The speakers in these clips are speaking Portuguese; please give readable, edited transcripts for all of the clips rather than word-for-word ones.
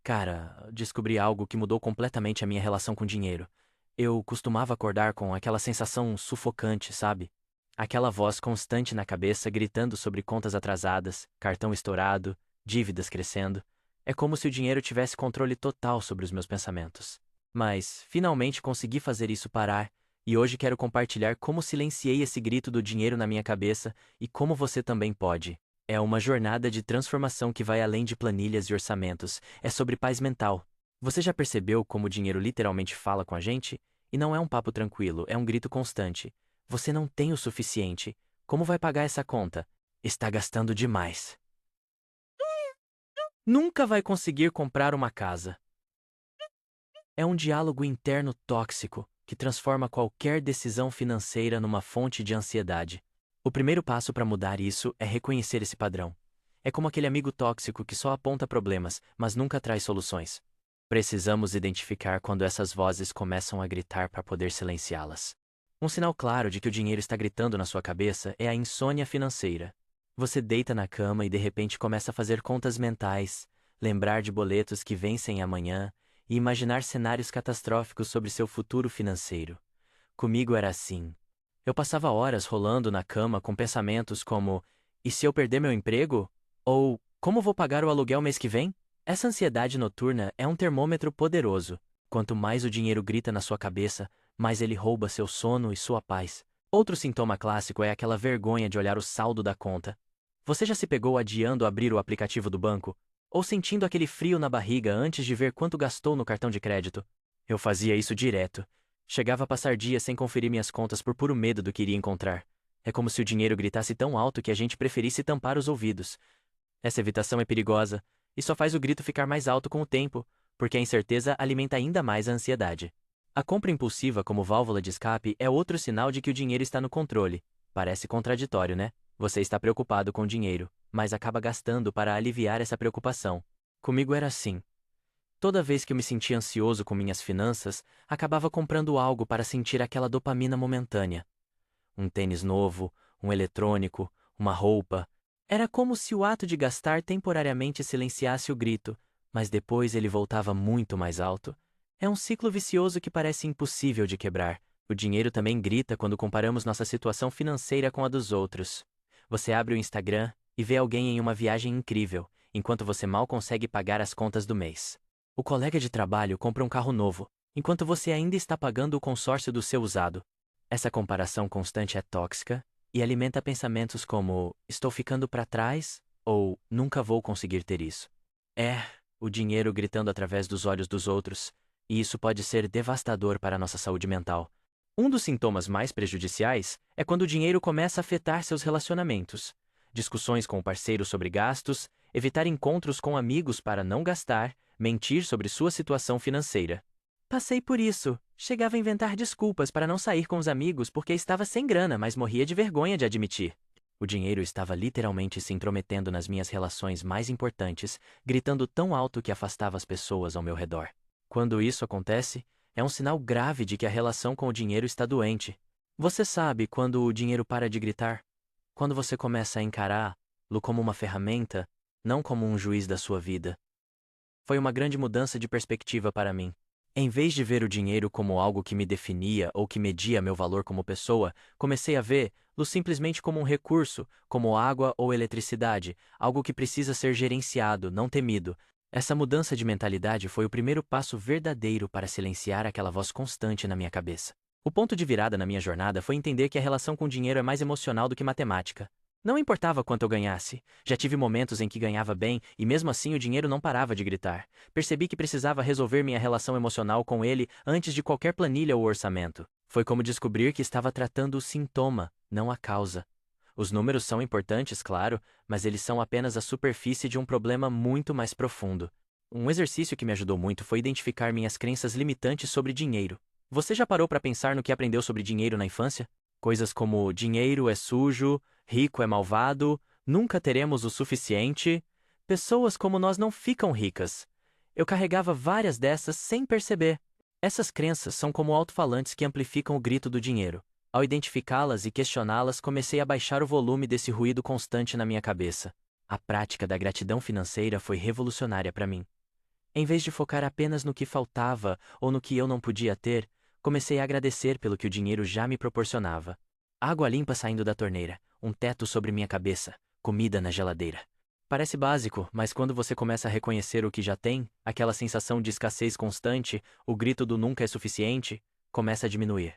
Cara, descobri algo que mudou completamente a minha relação com dinheiro. Eu costumava acordar com aquela sensação sufocante, sabe? Aquela voz constante na cabeça gritando sobre contas atrasadas, cartão estourado, dívidas crescendo. É como se o dinheiro tivesse controle total sobre os meus pensamentos. Mas, finalmente consegui fazer isso parar, e hoje quero compartilhar como silenciei esse grito do dinheiro na minha cabeça e como você também pode. É uma jornada de transformação que vai além de planilhas e orçamentos, é sobre paz mental. Você já percebeu como o dinheiro literalmente fala com a gente? E não é um papo tranquilo, é um grito constante. Você não tem o suficiente. Como vai pagar essa conta? Está gastando demais. Nunca vai conseguir comprar uma casa. É um diálogo interno tóxico que transforma qualquer decisão financeira numa fonte de ansiedade. O primeiro passo para mudar isso é reconhecer esse padrão. É como aquele amigo tóxico que só aponta problemas, mas nunca traz soluções. Precisamos identificar quando essas vozes começam a gritar para poder silenciá-las. Um sinal claro de que o dinheiro está gritando na sua cabeça é a insônia financeira. Você deita na cama e de repente começa a fazer contas mentais, lembrar de boletos que vencem amanhã e imaginar cenários catastróficos sobre seu futuro financeiro. Comigo era assim. Eu passava horas rolando na cama com pensamentos como: e se eu perder meu emprego? Ou como vou pagar o aluguel mês que vem? Essa ansiedade noturna é um termômetro poderoso. Quanto mais o dinheiro grita na sua cabeça, mais ele rouba seu sono e sua paz. Outro sintoma clássico é aquela vergonha de olhar o saldo da conta. Você já se pegou adiando abrir o aplicativo do banco? Ou sentindo aquele frio na barriga antes de ver quanto gastou no cartão de crédito? Eu fazia isso direto. Chegava a passar dias sem conferir minhas contas por puro medo do que iria encontrar. É como se o dinheiro gritasse tão alto que a gente preferisse tampar os ouvidos. Essa evitação é perigosa, e só faz o grito ficar mais alto com o tempo, porque a incerteza alimenta ainda mais a ansiedade. A compra impulsiva como válvula de escape é outro sinal de que o dinheiro está no controle. Parece contraditório, né? Você está preocupado com o dinheiro, mas acaba gastando para aliviar essa preocupação. Comigo era assim. Toda vez que eu me sentia ansioso com minhas finanças, acabava comprando algo para sentir aquela dopamina momentânea. Um tênis novo, um eletrônico, uma roupa. Era como se o ato de gastar temporariamente silenciasse o grito, mas depois ele voltava muito mais alto. É um ciclo vicioso que parece impossível de quebrar. O dinheiro também grita quando comparamos nossa situação financeira com a dos outros. Você abre o Instagram e vê alguém em uma viagem incrível, enquanto você mal consegue pagar as contas do mês. O colega de trabalho compra um carro novo, enquanto você ainda está pagando o consórcio do seu usado. Essa comparação constante é tóxica e alimenta pensamentos como: estou ficando para trás ou nunca vou conseguir ter isso. É o dinheiro gritando através dos olhos dos outros, e isso pode ser devastador para a nossa saúde mental. Um dos sintomas mais prejudiciais é quando o dinheiro começa a afetar seus relacionamentos. Discussões com o parceiro sobre gastos, evitar encontros com amigos para não gastar, mentir sobre sua situação financeira. Passei por isso. Chegava a inventar desculpas para não sair com os amigos porque estava sem grana, mas morria de vergonha de admitir. O dinheiro estava literalmente se intrometendo nas minhas relações mais importantes, gritando tão alto que afastava as pessoas ao meu redor. Quando isso acontece, é um sinal grave de que a relação com o dinheiro está doente. Você sabe quando o dinheiro para de gritar? Quando você começa a encará-lo como uma ferramenta, não como um juiz da sua vida. Foi uma grande mudança de perspectiva para mim. Em vez de ver o dinheiro como algo que me definia ou que media meu valor como pessoa, comecei a vê-lo simplesmente como um recurso, como água ou eletricidade, algo que precisa ser gerenciado, não temido. Essa mudança de mentalidade foi o primeiro passo verdadeiro para silenciar aquela voz constante na minha cabeça. O ponto de virada na minha jornada foi entender que a relação com o dinheiro é mais emocional do que matemática. Não importava quanto eu ganhasse, já tive momentos em que ganhava bem e mesmo assim o dinheiro não parava de gritar. Percebi que precisava resolver minha relação emocional com ele antes de qualquer planilha ou orçamento. Foi como descobrir que estava tratando o sintoma, não a causa. Os números são importantes, claro, mas eles são apenas a superfície de um problema muito mais profundo. Um exercício que me ajudou muito foi identificar minhas crenças limitantes sobre dinheiro. Você já parou para pensar no que aprendeu sobre dinheiro na infância? Coisas como dinheiro é sujo, rico é malvado, nunca teremos o suficiente. Pessoas como nós não ficam ricas. Eu carregava várias dessas sem perceber. Essas crenças são como alto-falantes que amplificam o grito do dinheiro. Ao identificá-las e questioná-las, comecei a baixar o volume desse ruído constante na minha cabeça. A prática da gratidão financeira foi revolucionária para mim. Em vez de focar apenas no que faltava ou no que eu não podia ter, comecei a agradecer pelo que o dinheiro já me proporcionava. Água limpa saindo da torneira, um teto sobre minha cabeça, comida na geladeira. Parece básico, mas quando você começa a reconhecer o que já tem, aquela sensação de escassez constante, o grito do nunca é suficiente, começa a diminuir.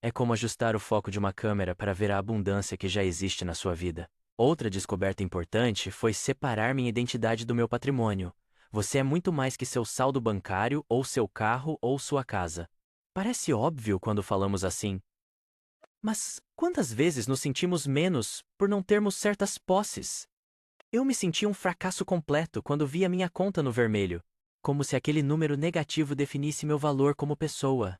É como ajustar o foco de uma câmera para ver a abundância que já existe na sua vida. Outra descoberta importante foi separar minha identidade do meu patrimônio. Você é muito mais que seu saldo bancário, ou seu carro, ou sua casa. Parece óbvio quando falamos assim. Mas quantas vezes nos sentimos menos por não termos certas posses? Eu me senti um fracasso completo quando vi a minha conta no vermelho, como se aquele número negativo definisse meu valor como pessoa.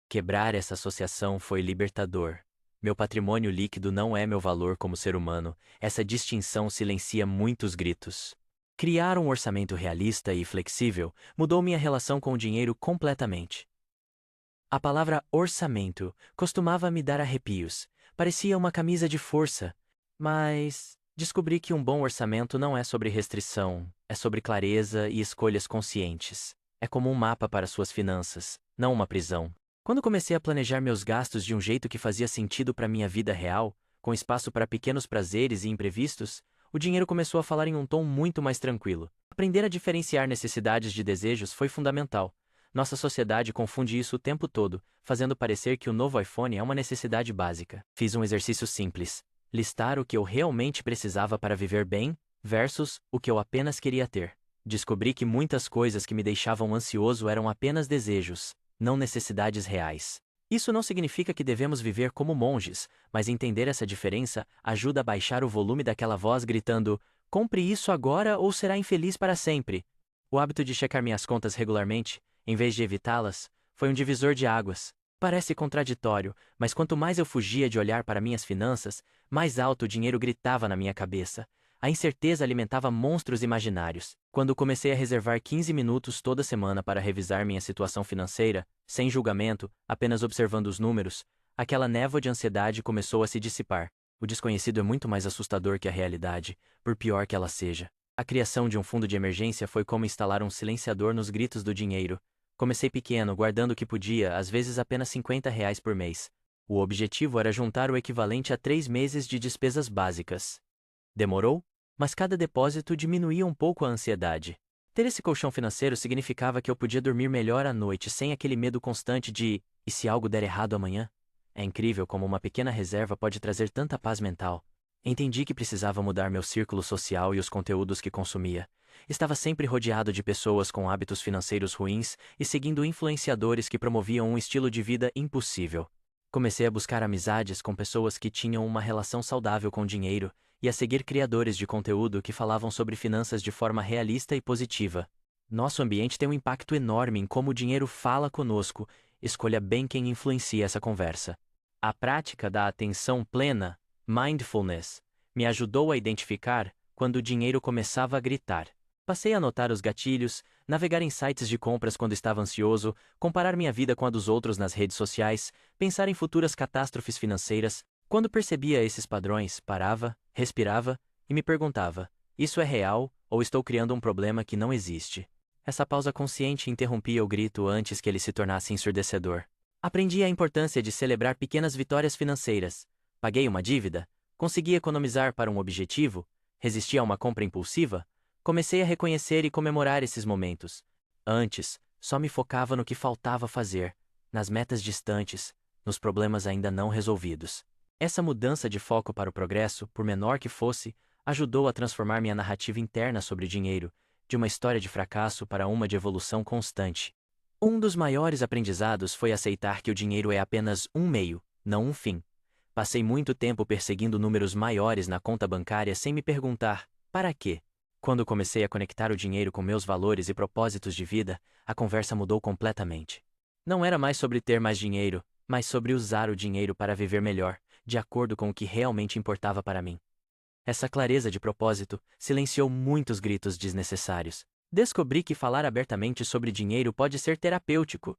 Quebrar essa associação foi libertador. Meu patrimônio líquido não é meu valor como ser humano, essa distinção silencia muitos gritos. Criar um orçamento realista e flexível mudou minha relação com o dinheiro completamente. A palavra orçamento costumava me dar arrepios, parecia uma camisa de força, mas descobri que um bom orçamento não é sobre restrição, é sobre clareza e escolhas conscientes. É como um mapa para suas finanças, não uma prisão. Quando comecei a planejar meus gastos de um jeito que fazia sentido para minha vida real, com espaço para pequenos prazeres e imprevistos, o dinheiro começou a falar em um tom muito mais tranquilo. Aprender a diferenciar necessidades de desejos foi fundamental. Nossa sociedade confunde isso o tempo todo, fazendo parecer que o novo iPhone é uma necessidade básica. Fiz um exercício simples: listar o que eu realmente precisava para viver bem, versus o que eu apenas queria ter. Descobri que muitas coisas que me deixavam ansioso eram apenas desejos, não necessidades reais. Isso não significa que devemos viver como monges, mas entender essa diferença ajuda a baixar o volume daquela voz gritando: compre isso agora ou será infeliz para sempre. O hábito de checar minhas contas regularmente, em vez de evitá-las, foi um divisor de águas. Parece contraditório, mas quanto mais eu fugia de olhar para minhas finanças, mais alto o dinheiro gritava na minha cabeça. A incerteza alimentava monstros imaginários. Quando comecei a reservar 15 minutos toda semana para revisar minha situação financeira, sem julgamento, apenas observando os números, aquela névoa de ansiedade começou a se dissipar. O desconhecido é muito mais assustador que a realidade, por pior que ela seja. A criação de um fundo de emergência foi como instalar um silenciador nos gritos do dinheiro. Comecei pequeno, guardando o que podia, às vezes apenas R$ 50 por mês. O objetivo era juntar o equivalente a 3 meses de despesas básicas. Demorou? Mas cada depósito diminuía um pouco a ansiedade. Ter esse colchão financeiro significava que eu podia dormir melhor à noite sem aquele medo constante de "e se algo der errado amanhã?". É incrível como uma pequena reserva pode trazer tanta paz mental. Entendi que precisava mudar meu círculo social e os conteúdos que consumia. Estava sempre rodeado de pessoas com hábitos financeiros ruins e seguindo influenciadores que promoviam um estilo de vida impossível. Comecei a buscar amizades com pessoas que tinham uma relação saudável com o dinheiro e a seguir criadores de conteúdo que falavam sobre finanças de forma realista e positiva. Nosso ambiente tem um impacto enorme em como o dinheiro fala conosco. Escolha bem quem influencia essa conversa. A prática da atenção plena, mindfulness, me ajudou a identificar quando o dinheiro começava a gritar. Passei a anotar os gatilhos, navegar em sites de compras quando estava ansioso, comparar minha vida com a dos outros nas redes sociais, pensar em futuras catástrofes financeiras. Quando percebia esses padrões, parava, respirava e me perguntava: isso é real ou estou criando um problema que não existe? Essa pausa consciente interrompia o grito antes que ele se tornasse ensurdecedor. Aprendi a importância de celebrar pequenas vitórias financeiras. Paguei uma dívida? Consegui economizar para um objetivo? Resisti a uma compra impulsiva? Comecei a reconhecer e comemorar esses momentos. Antes, só me focava no que faltava fazer, nas metas distantes, nos problemas ainda não resolvidos. Essa mudança de foco para o progresso, por menor que fosse, ajudou a transformar minha narrativa interna sobre dinheiro, de uma história de fracasso para uma de evolução constante. Um dos maiores aprendizados foi aceitar que o dinheiro é apenas um meio, não um fim. Passei muito tempo perseguindo números maiores na conta bancária sem me perguntar: para quê? Quando comecei a conectar o dinheiro com meus valores e propósitos de vida, a conversa mudou completamente. Não era mais sobre ter mais dinheiro, mas sobre usar o dinheiro para viver melhor, de acordo com o que realmente importava para mim. Essa clareza de propósito silenciou muitos gritos desnecessários. Descobri que falar abertamente sobre dinheiro pode ser terapêutico.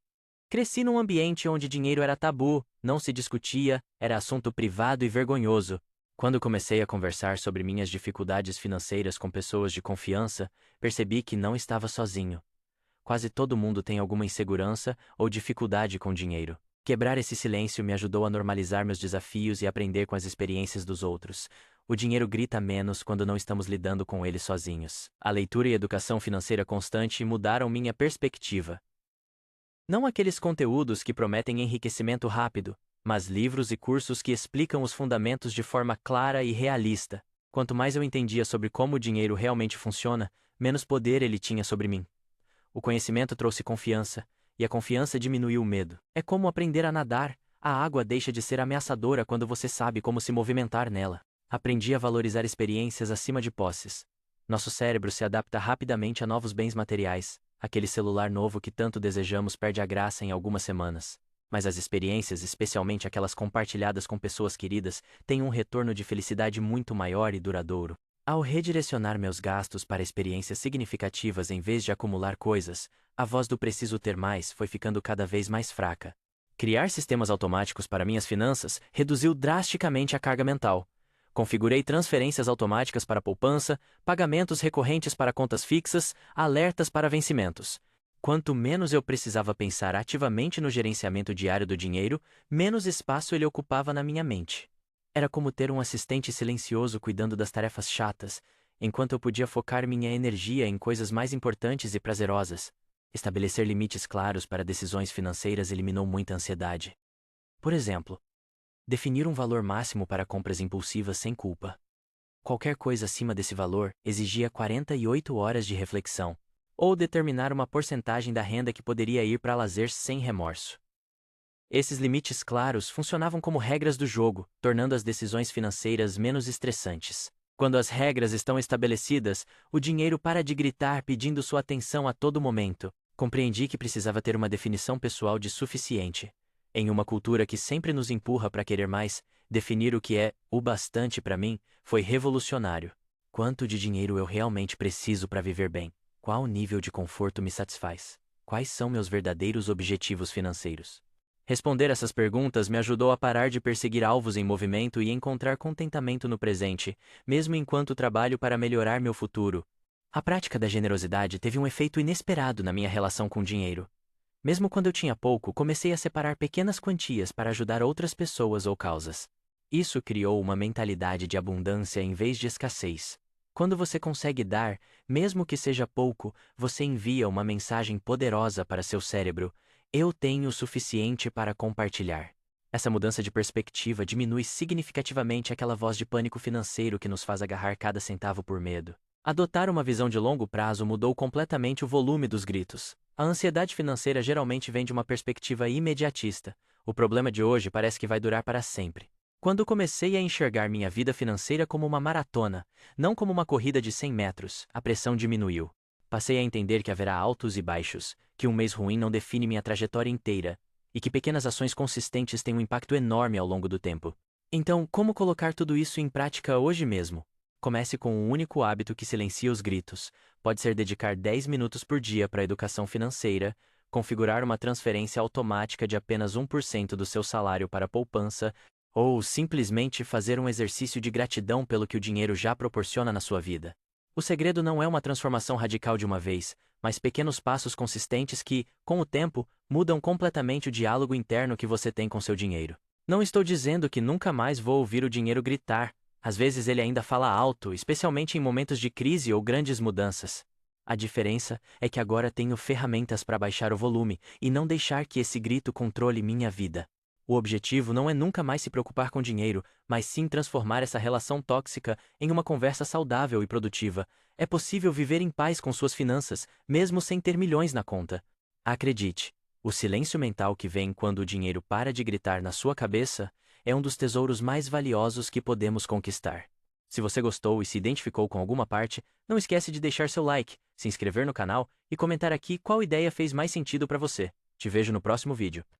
Cresci num ambiente onde dinheiro era tabu, não se discutia, era assunto privado e vergonhoso. Quando comecei a conversar sobre minhas dificuldades financeiras com pessoas de confiança, percebi que não estava sozinho. Quase todo mundo tem alguma insegurança ou dificuldade com dinheiro. Quebrar esse silêncio me ajudou a normalizar meus desafios e aprender com as experiências dos outros. O dinheiro grita menos quando não estamos lidando com ele sozinhos. A leitura e educação financeira constante mudaram minha perspectiva. Não aqueles conteúdos que prometem enriquecimento rápido, mas livros e cursos que explicam os fundamentos de forma clara e realista. Quanto mais eu entendia sobre como o dinheiro realmente funciona, menos poder ele tinha sobre mim. O conhecimento trouxe confiança, e a confiança diminuiu o medo. É como aprender a nadar, a água deixa de ser ameaçadora quando você sabe como se movimentar nela. Aprendi a valorizar experiências acima de posses. Nosso cérebro se adapta rapidamente a novos bens materiais. Aquele celular novo que tanto desejamos perde a graça em algumas semanas. Mas as experiências, especialmente aquelas compartilhadas com pessoas queridas, têm um retorno de felicidade muito maior e duradouro. Ao redirecionar meus gastos para experiências significativas em vez de acumular coisas, a voz do preciso ter mais foi ficando cada vez mais fraca. Criar sistemas automáticos para minhas finanças reduziu drasticamente a carga mental. Configurei transferências automáticas para poupança, pagamentos recorrentes para contas fixas, alertas para vencimentos. Quanto menos eu precisava pensar ativamente no gerenciamento diário do dinheiro, menos espaço ele ocupava na minha mente. Era como ter um assistente silencioso cuidando das tarefas chatas, enquanto eu podia focar minha energia em coisas mais importantes e prazerosas. Estabelecer limites claros para decisões financeiras eliminou muita ansiedade. Por exemplo, definir um valor máximo para compras impulsivas sem culpa. Qualquer coisa acima desse valor exigia 48 horas de reflexão, ou determinar uma porcentagem da renda que poderia ir para lazer sem remorso. Esses limites claros funcionavam como regras do jogo, tornando as decisões financeiras menos estressantes. Quando as regras estão estabelecidas, o dinheiro para de gritar pedindo sua atenção a todo momento. Compreendi que precisava ter uma definição pessoal de suficiente. Em uma cultura que sempre nos empurra para querer mais, definir o que é o bastante para mim foi revolucionário. Quanto de dinheiro eu realmente preciso para viver bem? Qual nível de conforto me satisfaz? Quais são meus verdadeiros objetivos financeiros? Responder essas perguntas me ajudou a parar de perseguir alvos em movimento e encontrar contentamento no presente, mesmo enquanto trabalho para melhorar meu futuro. A prática da generosidade teve um efeito inesperado na minha relação com o dinheiro. Mesmo quando eu tinha pouco, comecei a separar pequenas quantias para ajudar outras pessoas ou causas. Isso criou uma mentalidade de abundância em vez de escassez. Quando você consegue dar, mesmo que seja pouco, você envia uma mensagem poderosa para seu cérebro: eu tenho o suficiente para compartilhar. Essa mudança de perspectiva diminui significativamente aquela voz de pânico financeiro que nos faz agarrar cada centavo por medo. Adotar uma visão de longo prazo mudou completamente o volume dos gritos. A ansiedade financeira geralmente vem de uma perspectiva imediatista. O problema de hoje parece que vai durar para sempre. Quando comecei a enxergar minha vida financeira como uma maratona, não como uma corrida de 100 metros, a pressão diminuiu. Passei a entender que haverá altos e baixos, que um mês ruim não define minha trajetória inteira, e que pequenas ações consistentes têm um impacto enorme ao longo do tempo. Então, como colocar tudo isso em prática hoje mesmo? Comece com um único hábito que silencia os gritos. Pode ser dedicar 10 minutos por dia para a educação financeira, configurar uma transferência automática de apenas 1% do seu salário para a poupança, ou simplesmente fazer um exercício de gratidão pelo que o dinheiro já proporciona na sua vida. O segredo não é uma transformação radical de uma vez, mas pequenos passos consistentes que, com o tempo, mudam completamente o diálogo interno que você tem com seu dinheiro. Não estou dizendo que nunca mais vou ouvir o dinheiro gritar. Às vezes ele ainda fala alto, especialmente em momentos de crise ou grandes mudanças. A diferença é que agora tenho ferramentas para baixar o volume e não deixar que esse grito controle minha vida. O objetivo não é nunca mais se preocupar com dinheiro, mas sim transformar essa relação tóxica em uma conversa saudável e produtiva. É possível viver em paz com suas finanças, mesmo sem ter milhões na conta. Acredite, o silêncio mental que vem quando o dinheiro para de gritar na sua cabeça é um dos tesouros mais valiosos que podemos conquistar. Se você gostou e se identificou com alguma parte, não esquece de deixar seu like, se inscrever no canal e comentar aqui qual ideia fez mais sentido para você. Te vejo no próximo vídeo.